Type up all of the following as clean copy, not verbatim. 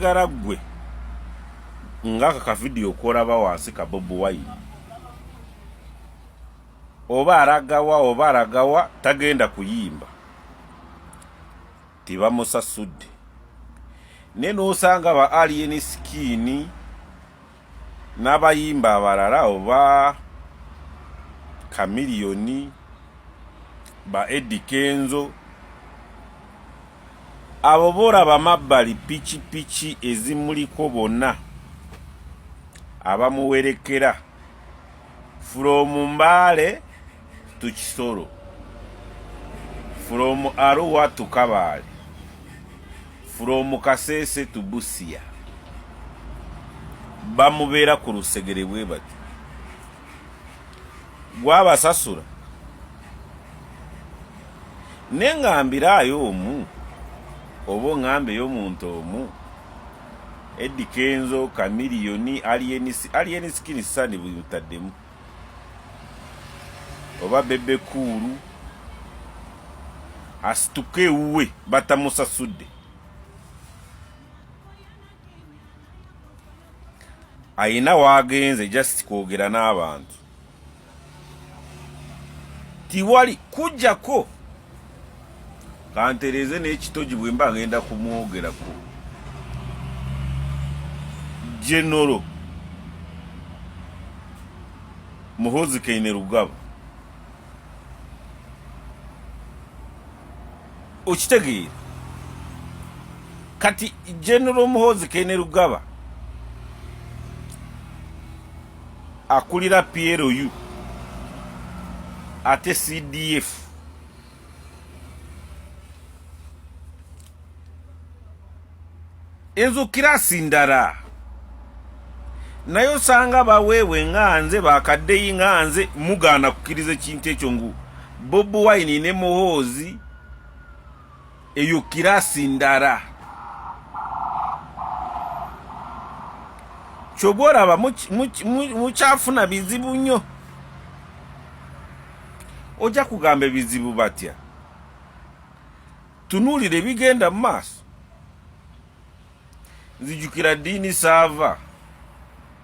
garagwe ngaka ka video kolaba wansi ka BobiWine oba aragawa tagenda kuyimba tibamusasudde neno osanga ba alien skin n'abayimba abalala oba Kamiliyoni ba Edikenzo abo bora bamabbali pichi ezimuliko bonna abamuwerekera from Mbale to Kisoro, from Arua to Kabale, from Kasese to Busia, bamubera ku lusegere bwe bati gwabasasula nengambirayo omu obo ngambe y'omuntu omu Edikenzo Kamiliyoni alien skin sani butaddemu oba bebe kuru asituke uwe batamusasudde ayina wagenze just kwogera n'abantu tiwali kujjako kantereze n'ekitogi bwe mba ngenda kumwogerako General Muhoozi Kainerugaba okitegeera kati General Muhoozi Kainerugaba akulira PLU ate CDF enzukira sindara nayo sanga bawewe nganze bakaddeyi nganze mugana kukiriza kintu ekyo ngu BobiWine ne Muhoozi eyo kirasi ndara chobora ba muchafuna bizibu nnyo oja kugamba bizibu batya tunulire bigenda maso nzijukira dini sava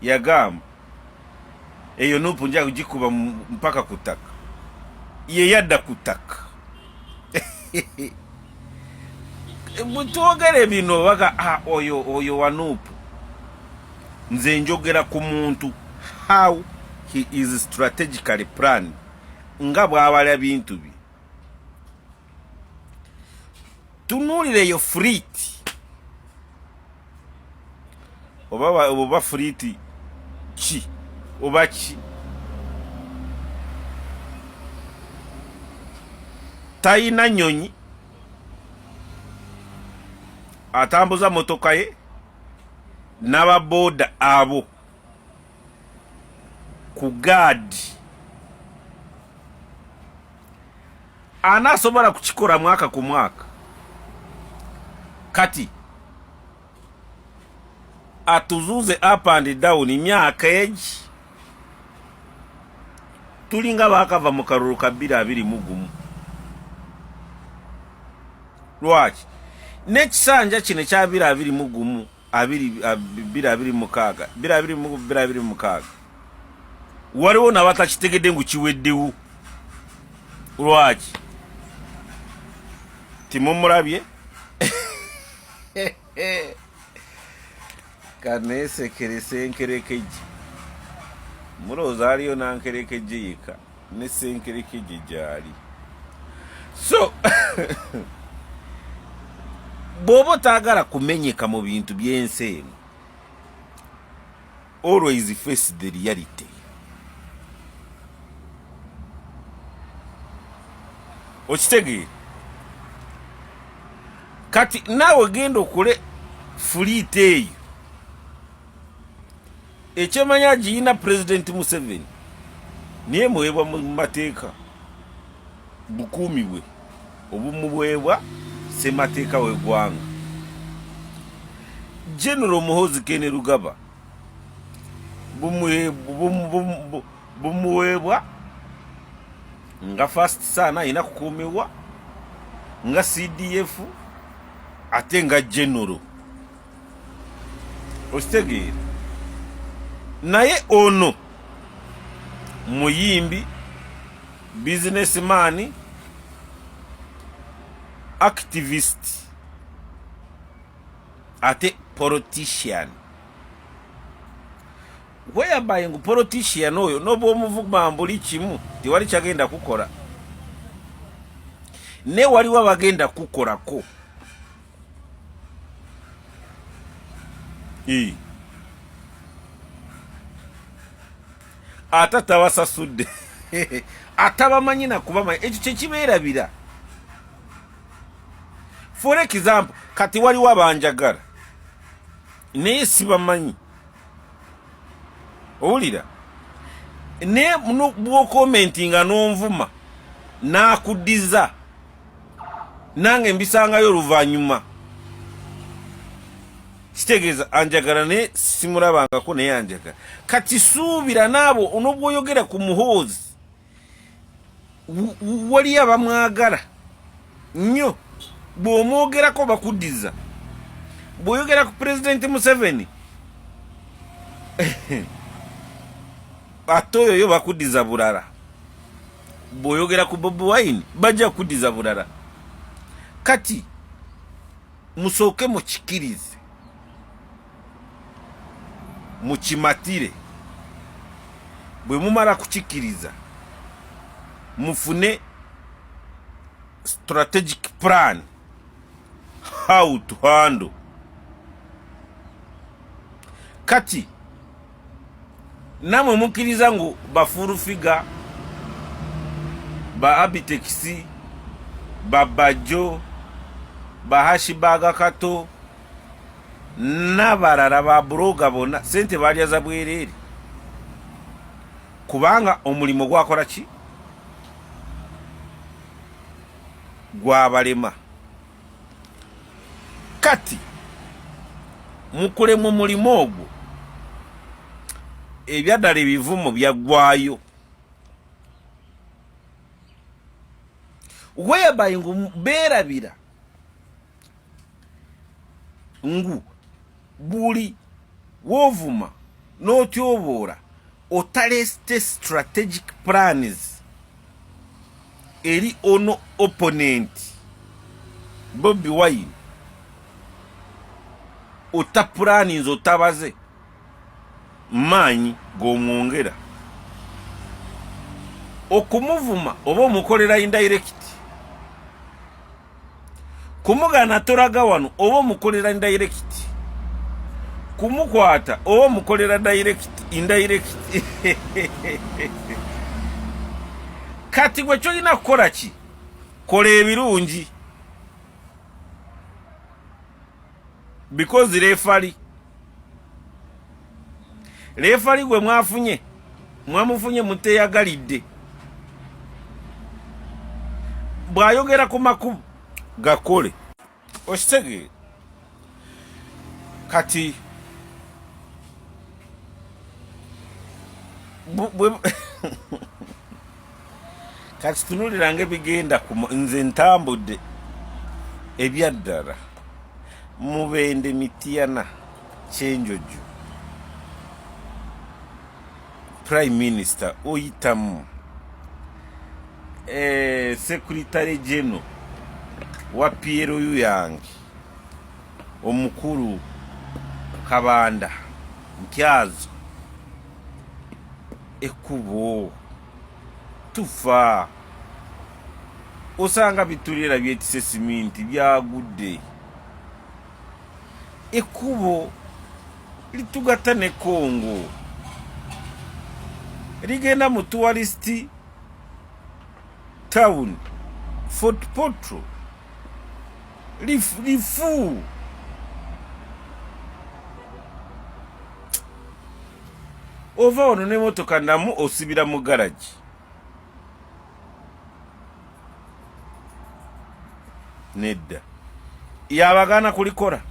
yagamba eyo nupu nja kujikuba mpaka kutaka ye yadda kutaka mutogere bino waka oyo wanupu nze njogera ku muntu how he is strategically planned nga bwabala bintu bi tunulire yo friti oba friti chi oba chi tayina nyonyi atambuza motoka ye n'ababoda abo ku gadi anasobola kukikola mwaka ku mwaka kati atuzuze up and down myaka eji tulinga bakava mu kalulu ka 2021 lwaki nekisanja kino kya 2021 2026 waliwo n'abatakitegedde ngu kiweddewo lwaki timumulabye kanesekere senkerekeje muloza aliyo nankerekeje yeka ne senkerekeje jali so bobo tagara kumenyeka mu bintu byense always face the reality okitege kati nawe gendo kule fulite ekyemanya jina President Museveni niye muwebwa mu mateeka bukumi bwe obumuwebwa semateeka wegwanga General Muhoozi Kainerugaba bumuwebwa nga first sana ina kukumiwa nga CDF ate nga General Ostegere naye ono muyimbi businessman activist ate politician whereby ngu politician oyo nobo omuvugba mbuli kimu tiwali kyagenda kukola ne waliwo abagenda kukolako atatawasasudde atabamanyi nakubamanyi ekyo kyekibeerabira. For example, kati waliwo abanjagala naye sibamanyi owulira ne bwokomentinga n'onvuma n'akuddiza nange mbisangayo oluvannyuma kitegeeza anjagala naye simulabangako naye anjagala. Kati suubira naabo onobwoyogera ku muhoozi waliyo abamwagala nnyo bw'omwogerako bakuddiza, bw'oyogera ku Pulezidenti Museveni ate oyo yo bakuddiza bulala, bw'oyogera ku BobiWine bajja kuddiza bulala. Kati musooke mukikirize mukimatire, bwe mumala kukikiriza mufune strategic plan how to handle. Kati namwe mukiriza ngu bafurufiga ba abiteksi babajo bahashibaga kato n'abalala ba buloga bonna sente balyaza bwereere kubanga omulimo gwakola ki gwabalema. Kati mukulemu mulimo ogwo ebyaddala ebivumo byaggwayo whereby ngu beerabira ngu buli wovuma n'otyoboola otaleste strategic plans eri ono opponent BobiWine ota plans otabaze maanyi g'omwongera okumuvuma oba omukolera indirect, kumugana toraga wano oba omukolera indirect, kumukwata oba omukolera direct indirect. Kati gwe kyolina kukola ki? Kola ebirungi because refali gwe mwamufunye muteyagalidde bw'ayogera ku makubu gakole okitegeera. Kati kati tunulira ng'ebigenda nze ntambudde ebyaddala mubende Mityana Kyenjojo Prime Minister oyitamu Secretary General wa PLU yange omukulu Kabanda Nkyazo ekubo tufa osanga bitulira byetise siminti byagudde ekubo litugata ne Kongo ligenda mu tourist town Fort Portal lifu ova ono ne motoka namu osibira mu garage nedda yabagana kulikola.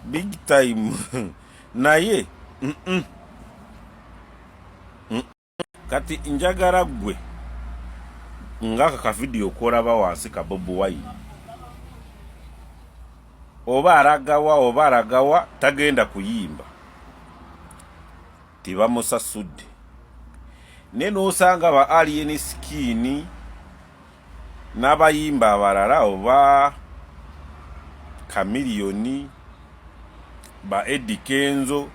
Big time naye kati njagala gwe ngaka ka video koraba wansi ka BobiWine oba aragawa tagenda kuyimba tibamusasudde neno osanga ba alien skin n'abayimba abalala oba Chameleone ba Eddie Kenzo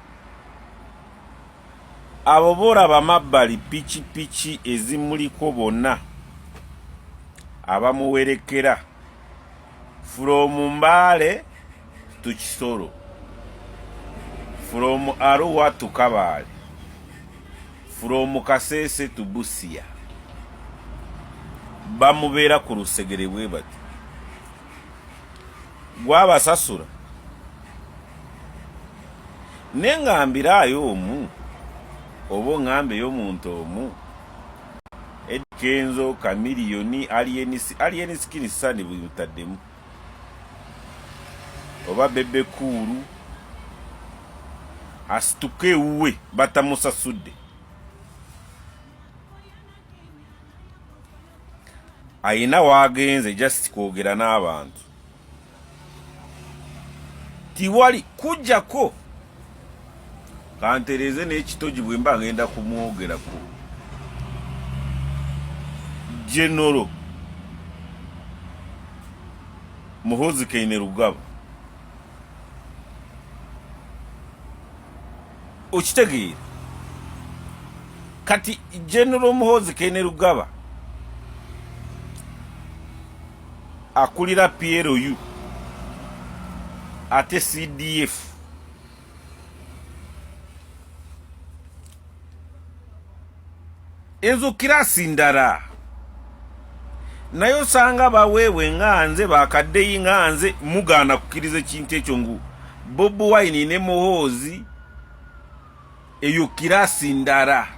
abo bora bamabbali pichi ezimuliko bonna abamuwerekera from Mbale to Kisoro, from Arua to Kabale, from Kasese to Busia. Bamubera ku lusegere bwe bati gwabasasula nengambirayo omu obo ngambe y'omuntu omu Kenzo Chameleone alien skin sani butaddemu oba bebe kuru asituke uwe batamusasudde ayina wagenze just kwogera n'abantu tiwali kujjako kantereze n'ekitogi bwe mba ngenda kumwogerako General Muhoozi Kainerugaba okitegeera kati General Muhoozi Kainerugaba akulira PLU ate CDF enzukira sindara nayo sanga bawewe nganze bakaddeyi nganze mugana kukiriza kintu ekyo ngu BobiWine ne Muhoozi eyo kirasi ndara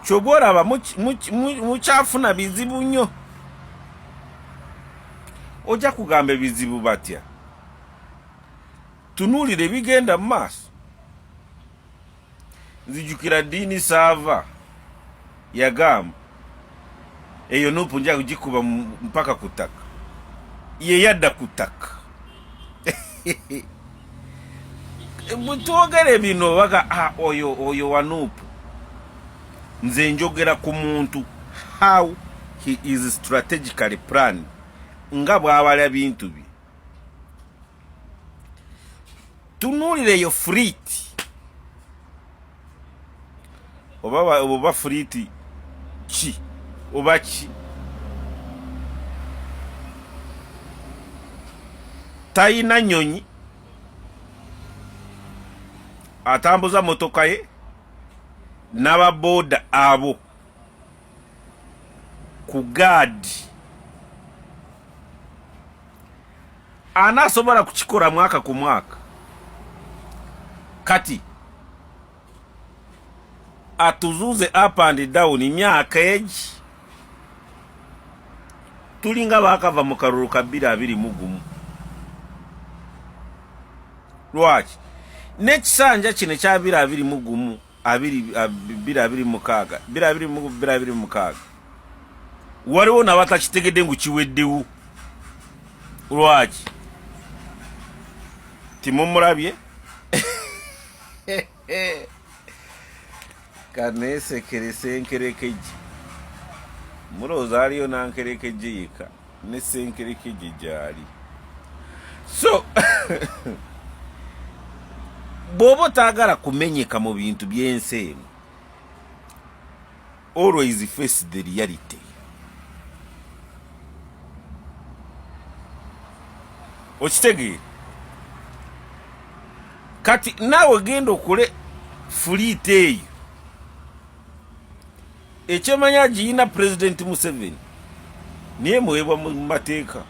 chobora ba muchafuna bizibu nnyo oja kugamba bizibu batya tunulire bigenda maso nzijukira dini sava yagamba eyo nupu nja kujikuba mpaka kutaka ye yadda kutaka mutwogere bino baga oyo wanupu nze njogera ku muntu how he is strategically planned nga bw'abala bintu bi tunulire yo friti oba friti ki oba ki tayina nyonyi atambuza motoka ye n'ababoda abo ku gaadi anasobola kukikola mwaka ku mwaka kati atuzuze up and down myaka egi tulinga bakava mu kalulu ka 2021 lwaki n'ekisanja kino kya 2021 2026 waliwo n'abatakitegedde ngu kiweddewo lwaki timumulabye kanesekere senkerekeje mulowooza aliyo nankerekeje yeka ne senkerekeje gyali so bw'oba taagala kumenyeka mu bintu by'ensi eno always face the reality okitegeera kati naawe genda okule fleet eyo ekyemanya giyina President Museveni niye muweebwa mu mateeka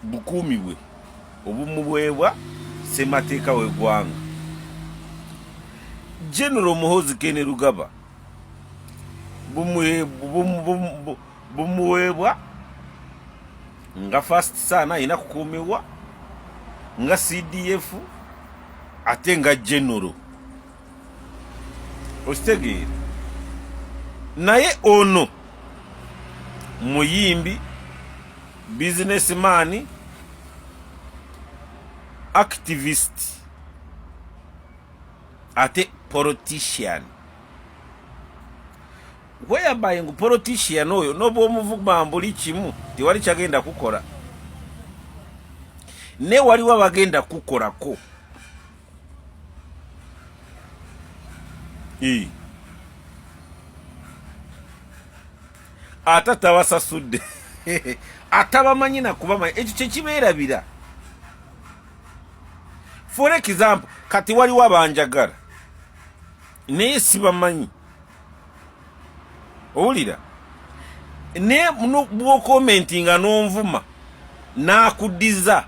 bukuumi bwe obumuweebwa semateeka w'eggwanga General Muhoozi Kainerugaba bumuweebwa nga first sana ayina kukuumibwa nga CDF ate nga general okitegeera naye ono muyimbi, businessman, activist, ate politician. Whereby ngu politician oyo nobo omuvugba mbuli kimu tewali kyagenda kukola, ne waliwo abagenda kukolako. Ate tabasasudde atabamanyi nakubamanyi, ekyo kyekibeerabira. For example, kati waliwo abanjagala naye sibamanyi, owulira, ne bw'okomentinga n'onvuma n'akuddiza